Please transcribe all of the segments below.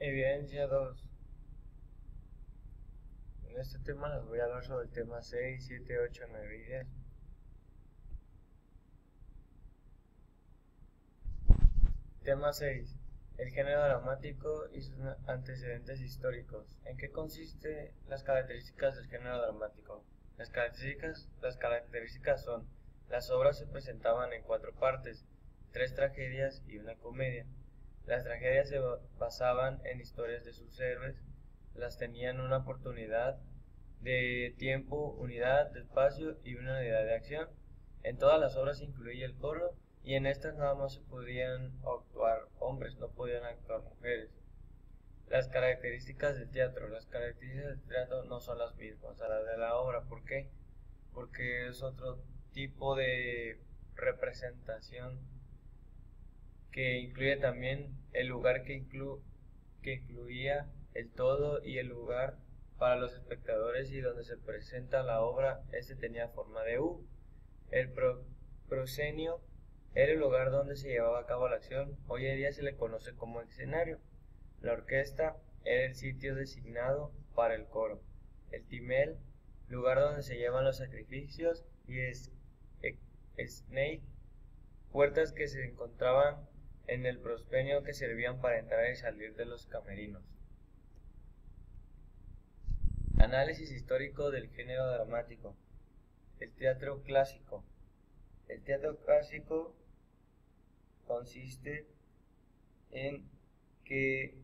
Evidencia 2. En este tema les voy a hablar sobre el tema 6, 7, 8, 9 y 10. Tema 6. El género dramático y sus antecedentes históricos. ¿En qué consiste las características del género dramático? Las características son: las obras se presentaban en 4 partes, 3 tragedias y una comedia. Las tragedias se basaban en historias de sus héroes, las tenían una oportunidad de tiempo, unidad de espacio y una unidad de acción. En todas las obras incluía el coro, y en estas nada más se podían actuar hombres, no podían actuar mujeres. Las características del teatro. Las características del teatro no son las mismas a las de la obra. ¿Por qué? Porque es otro tipo de representación que incluye también el lugar que incluía el todo y el lugar para los espectadores, y donde se presenta la obra, este tenía forma de U. El proscenio era el lugar donde se llevaba a cabo la acción. Hoy en día se le conoce como escenario. La orquesta era el sitio designado para el coro. El timel, lugar donde se llevan los sacrificios, y snake, puertas que se encontraban en el proscenio que servían para entrar y salir de los camerinos. Análisis histórico del género dramático. El teatro clásico. El teatro clásico consiste en que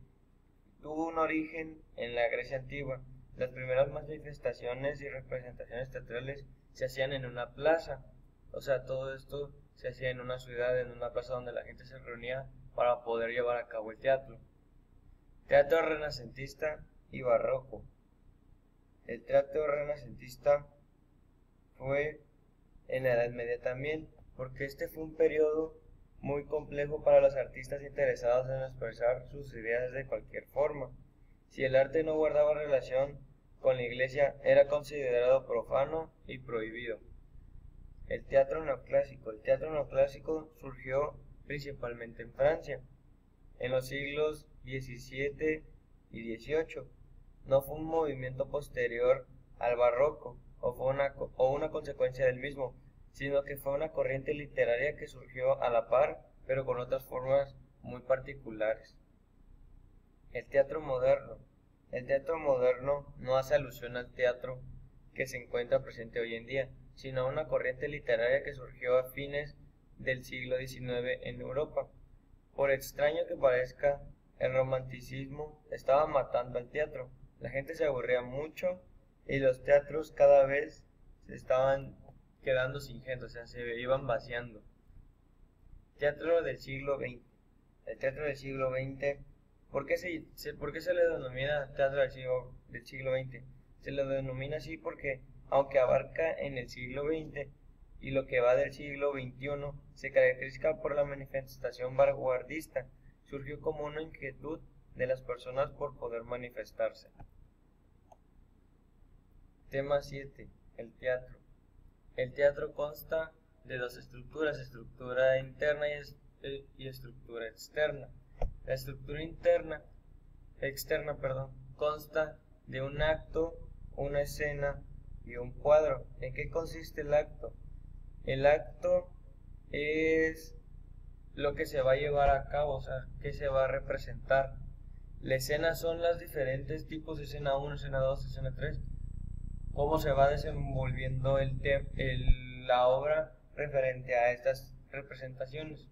tuvo un origen en la Grecia antigua. Las primeras manifestaciones y representaciones teatrales se hacían en una plaza. O sea, todo esto se hacía en una ciudad, en una plaza donde la gente se reunía para poder llevar a cabo el teatro. Teatro renacentista y barroco. El teatro renacentista fue en la Edad Media también, porque este fue un periodo muy complejo para los artistas interesados en expresar sus ideas de cualquier forma. Si el arte no guardaba relación con la iglesia, era considerado profano y prohibido. El teatro neoclásico. El teatro neoclásico surgió principalmente en Francia, en los siglos XVII y XVIII. No fue un movimiento posterior al barroco o una consecuencia del mismo, sino que fue una corriente literaria que surgió a la par, pero con otras formas muy particulares. El teatro moderno. El teatro moderno no hace alusión al teatro que se encuentra presente hoy en día, sino a una corriente literaria que surgió a fines del siglo XIX en Europa. Por extraño que parezca, el romanticismo estaba matando al teatro. La gente se aburría mucho y los teatros cada vez se estaban quedando sin gente, o sea, se iban vaciando. Teatro del siglo XX. El teatro del siglo XX, ¿por qué se le denomina teatro del siglo XX? Se le denomina así porque, aunque abarca en el siglo XX y lo que va del siglo XXI, se caracteriza por la manifestación vanguardista. Surgió como una inquietud de las personas por poder manifestarse. Tema 7. El teatro. El teatro consta de dos estructuras: estructura interna y estructura externa. La estructura externa, consta de un acto, una escena y un cuadro. ¿En qué consiste el acto? El acto es lo que se va a llevar a cabo, o sea, que se va a representar. La escena son los diferentes tipos de escena 1, escena 2, escena 3, cómo se va desenvolviendo la obra referente a estas representaciones.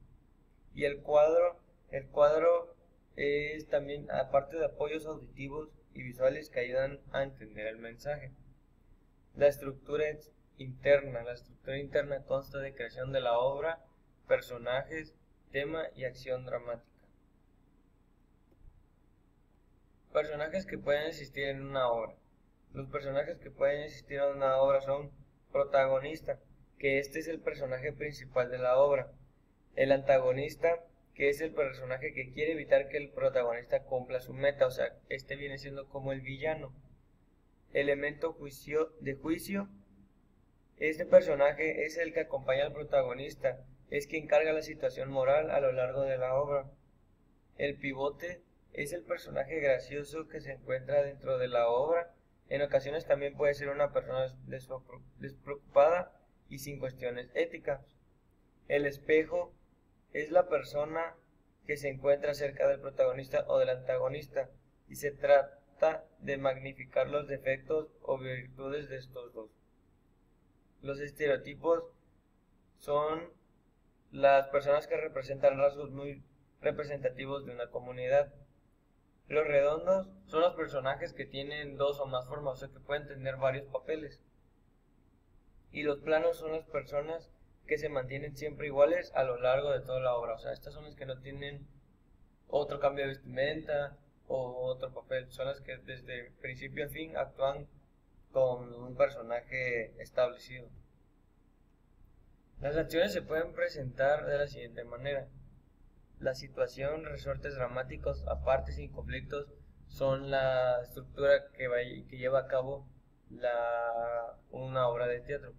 Y el cuadro es también, aparte de apoyos auditivos y visuales que ayudan a entender el mensaje. La estructura interna consta de creación de la obra, personajes, tema y acción dramática. Personajes que pueden existir en una obra. Los personajes que pueden existir en una obra son: protagonista, que este es el personaje principal de la obra; el antagonista, que es el personaje que quiere evitar que el protagonista cumpla su meta, o sea, este viene siendo como el villano; elemento de juicio, este personaje es el que acompaña al protagonista, es quien carga la situación moral a lo largo de la obra; el pivote es el personaje gracioso que se encuentra dentro de la obra. En ocasiones también puede ser una persona despreocupada y sin cuestiones éticas. El espejo es la persona que se encuentra cerca del protagonista o del antagonista y se trata de magnificar los defectos o virtudes de estos dos. Los estereotipos son las personas que representan rasgos muy representativos de una comunidad. Los redondos son los personajes que tienen dos o más formas, o sea que pueden tener varios papeles. Y los planos son las personas que se mantienen siempre iguales a lo largo de toda la obra. O sea, estas son las que no tienen otro cambio de vestimenta o otro papel. Son las que desde principio a fin actúan con un personaje establecido. Las acciones se pueden presentar de la siguiente manera. La situación, resortes dramáticos, apartes y conflictos son la estructura que lleva a cabo una obra de teatro.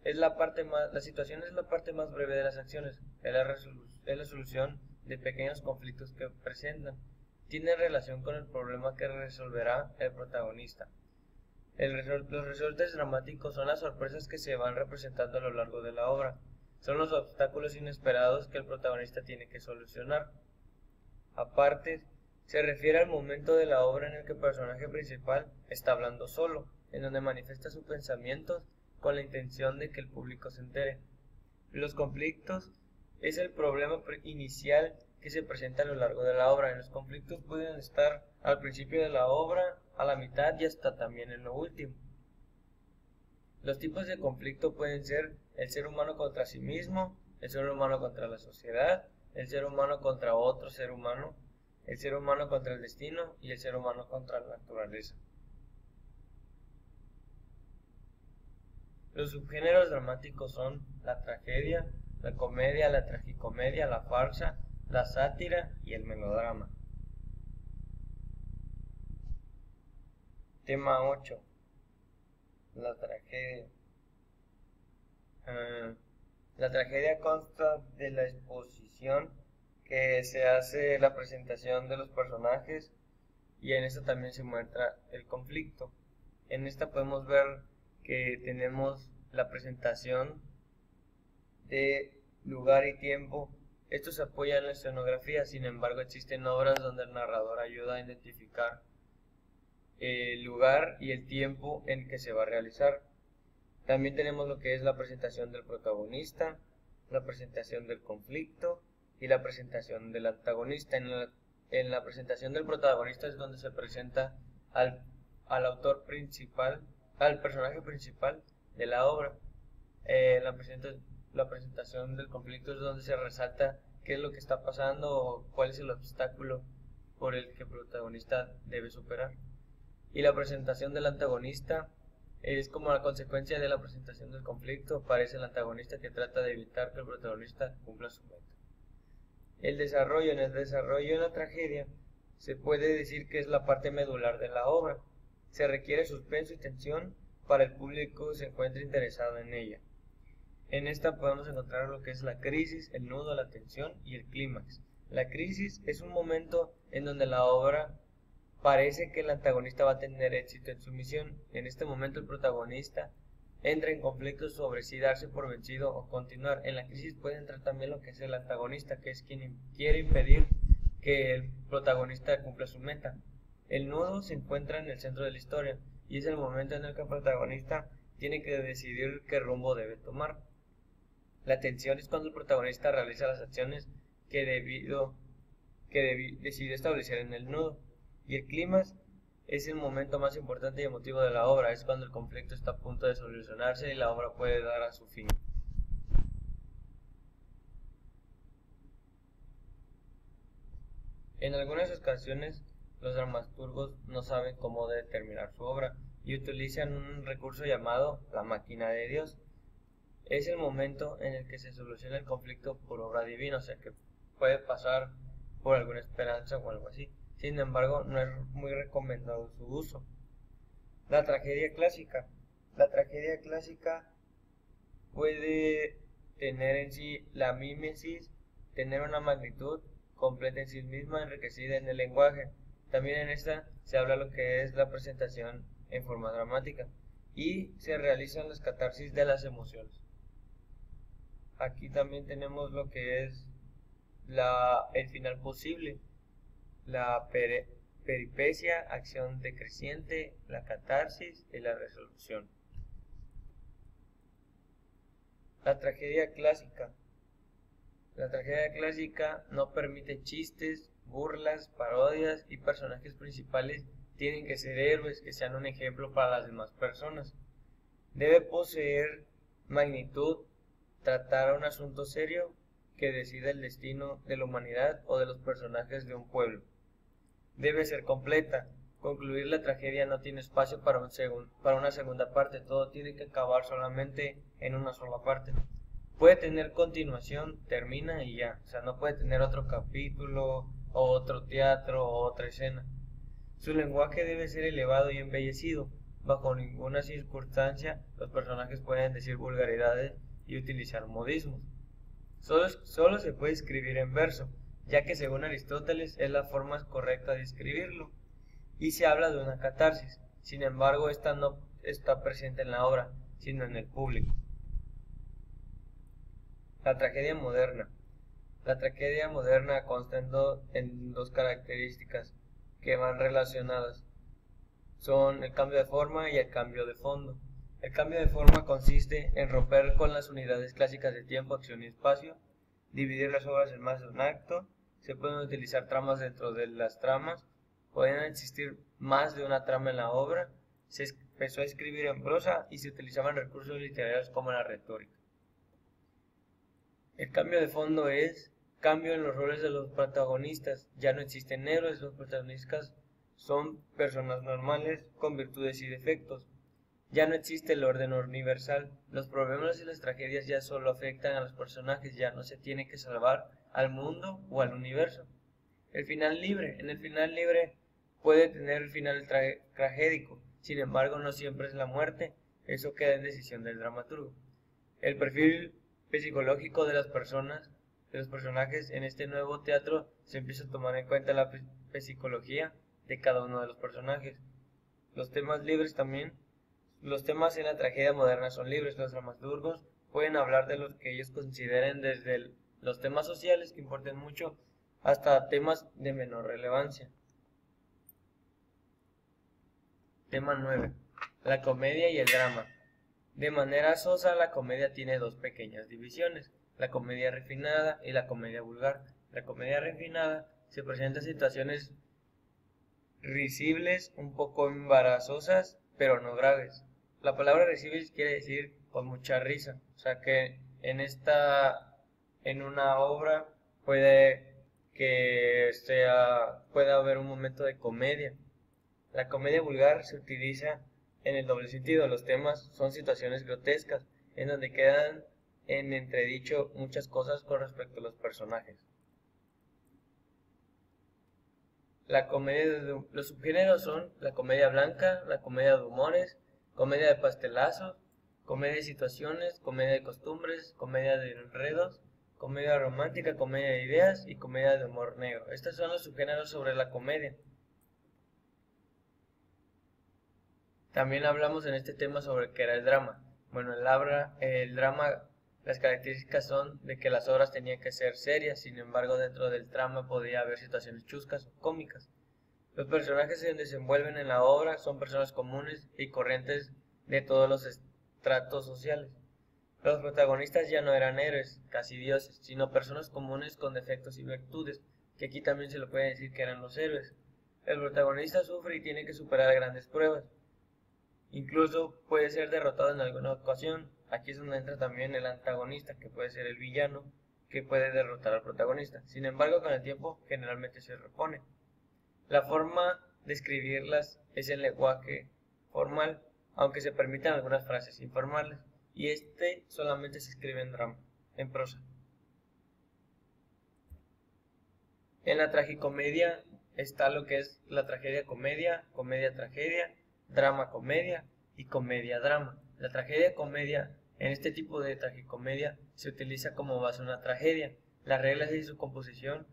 La situación es la parte más breve de las acciones, es la solución de pequeños conflictos que presentan. Tiene relación con el problema que resolverá el protagonista. Los resortes dramáticos son las sorpresas que se van representando a lo largo de la obra. Son los obstáculos inesperados que el protagonista tiene que solucionar. Aparte, se refiere al momento de la obra en el que el personaje principal está hablando solo, en donde manifiesta sus pensamientos con la intención de que el público se entere. Los conflictos es el problema inicial que se presenta a lo largo de la obra. Los conflictos pueden estar al principio de la obra, a la mitad y hasta también en lo último. Los tipos de conflicto pueden ser el ser humano contra sí mismo, el ser humano contra la sociedad, el ser humano contra otro ser humano, el ser humano contra el destino y el ser humano contra la naturaleza. Los subgéneros dramáticos son la tragedia, la comedia, la tragicomedia, la farsa, la sátira y el melodrama. Tema 8. La tragedia. La tragedia consta de la exposición que se hace la presentación de los personajes y en esta también se muestra el conflicto. En esta podemos ver que tenemos la presentación de lugar y tiempo. Esto se apoya en la escenografía, sin embargo existen obras donde el narrador ayuda a identificar el lugar y el tiempo en que se va a realizar. También tenemos lo que es la presentación del protagonista, la presentación del conflicto y la presentación del antagonista. En la presentación del protagonista es donde se presenta al autor principal, al personaje principal de la obra. La presentación del conflicto es donde se resalta qué es lo que está pasando o cuál es el obstáculo por el que el protagonista debe superar. Y la presentación del antagonista es como la consecuencia de la presentación del conflicto. Aparece el antagonista que trata de evitar que el protagonista cumpla su meta. En el desarrollo de la tragedia se puede decir que es la parte medular de la obra. Se requiere suspenso y tensión para el público que se encuentre interesado en ella. En esta podemos encontrar lo que es la crisis, el nudo, la tensión y el clímax. La crisis es un momento en donde la obra parece que el antagonista va a tener éxito en su misión. En este momento el protagonista entra en conflicto sobre si darse por vencido o continuar. En la crisis puede entrar también lo que es el antagonista, que es quien quiere impedir que el protagonista cumpla su meta. El nudo se encuentra en el centro de la historia y es el momento en el que el protagonista tiene que decidir qué rumbo debe tomar. La tensión es cuando el protagonista realiza las acciones que decidió establecer en el nudo. Y el clímax es el momento más importante y emotivo de la obra. Es cuando el conflicto está a punto de solucionarse y la obra puede dar a su fin. En algunas ocasiones los dramaturgos no saben cómo determinar su obra y utilizan un recurso llamado la máquina de Dios. Es el momento en el que se soluciona el conflicto por obra divina, o sea que puede pasar por alguna esperanza o algo así. Sin embargo, no es muy recomendado su uso. La tragedia clásica. La tragedia clásica puede tener en sí la mímesis, tener una magnitud completa en sí misma, enriquecida en el lenguaje. También en esta se habla lo que es la presentación en forma dramática y se realizan las catarsis de las emociones. Aquí también tenemos lo que es el final posible, la peripecia, acción decreciente, la catarsis y la resolución. La tragedia clásica. La tragedia clásica no permite chistes, burlas, parodias y personajes principales tienen que ser héroes que sean un ejemplo para las demás personas. Debe poseer magnitud, tratar un asunto serio que decida el destino de la humanidad o de los personajes de un pueblo. Debe ser completa. Concluir la tragedia no tiene espacio para una segunda parte, todo tiene que acabar solamente en una sola parte. Puede tener continuación, termina y ya, o sea, no puede tener otro capítulo, o otro teatro, o otra escena. Su lenguaje debe ser elevado y embellecido. Bajo ninguna circunstancia los personajes pueden decir vulgaridades y utilizar modismos. Solo se puede escribir en verso, ya que según Aristóteles es la forma correcta de escribirlo, y se habla de una catarsis. Sin embargo, esta no está presente en la obra, sino en el público. La tragedia moderna. La tragedia moderna consta en dos características que van relacionadas. Son el cambio de forma y el cambio de fondo. El cambio de forma consiste en romper con las unidades clásicas de tiempo, acción y espacio, dividir las obras en más de un acto, se pueden utilizar tramas dentro de las tramas, pueden existir más de una trama en la obra, se empezó a escribir en prosa y se utilizaban recursos literarios como la retórica. El cambio de fondo es cambio en los roles de los protagonistas. Ya no existen héroes, los protagonistas son personas normales con virtudes y defectos. Ya no existe el orden universal. Los problemas y las tragedias ya solo afectan a los personajes, ya no se tiene que salvar al mundo o al universo. El final libre. En el final libre puede tener el final tragédico, sin embargo no siempre es la muerte, eso queda en decisión del dramaturgo. El perfil psicológico de las personas, de los personajes en este nuevo teatro se empieza a tomar en cuenta la psicología de cada uno de los personajes. Los temas libres también. Los temas en la tragedia moderna son libres. Los dramaturgos pueden hablar de lo que ellos consideren, desde los temas sociales que importen mucho hasta temas de menor relevancia. Tema 9. La comedia y el drama. De manera sosa, la comedia tiene dos pequeñas divisiones, la comedia refinada y la comedia vulgar. La comedia refinada se presenta situaciones risibles, un poco embarazosas, pero no graves. La palabra risibles quiere decir con mucha risa, o sea que en una obra puede haber un momento de comedia. La comedia vulgar se utiliza en el doble sentido. Los temas son situaciones grotescas, en donde quedan en entredicho muchas cosas con respecto a los personajes. Los subgéneros son la comedia blanca, la comedia de humores, comedia de pastelazos, comedia de situaciones, comedia de costumbres, comedia de enredos, comedia romántica, comedia de ideas y comedia de humor negro. Estos son los subgéneros sobre la comedia. También hablamos en este tema sobre qué era el drama. Bueno, el drama, las características son de que las obras tenían que ser serias, sin embargo dentro del drama podía haber situaciones chuscas o cómicas. Los personajes que se desenvuelven en la obra son personas comunes y corrientes de todos los estratos sociales. Los protagonistas ya no eran héroes, casi dioses, sino personas comunes con defectos y virtudes, que aquí también se lo puede decir que eran los héroes. El protagonista sufre y tiene que superar grandes pruebas. Incluso puede ser derrotado en alguna ocasión. Aquí es donde entra también el antagonista, que puede ser el villano, que puede derrotar al protagonista. Sin embargo, con el tiempo generalmente se repone. La forma de escribirlas es el lenguaje formal, aunque se permitan algunas frases informales, y este solamente se escribe en prosa. En la tragicomedia está lo que es la tragedia-comedia, comedia-tragedia, drama-comedia y comedia-drama. La tragedia-comedia, en este tipo de tragicomedia, se utiliza como base una tragedia. Las reglas de su composición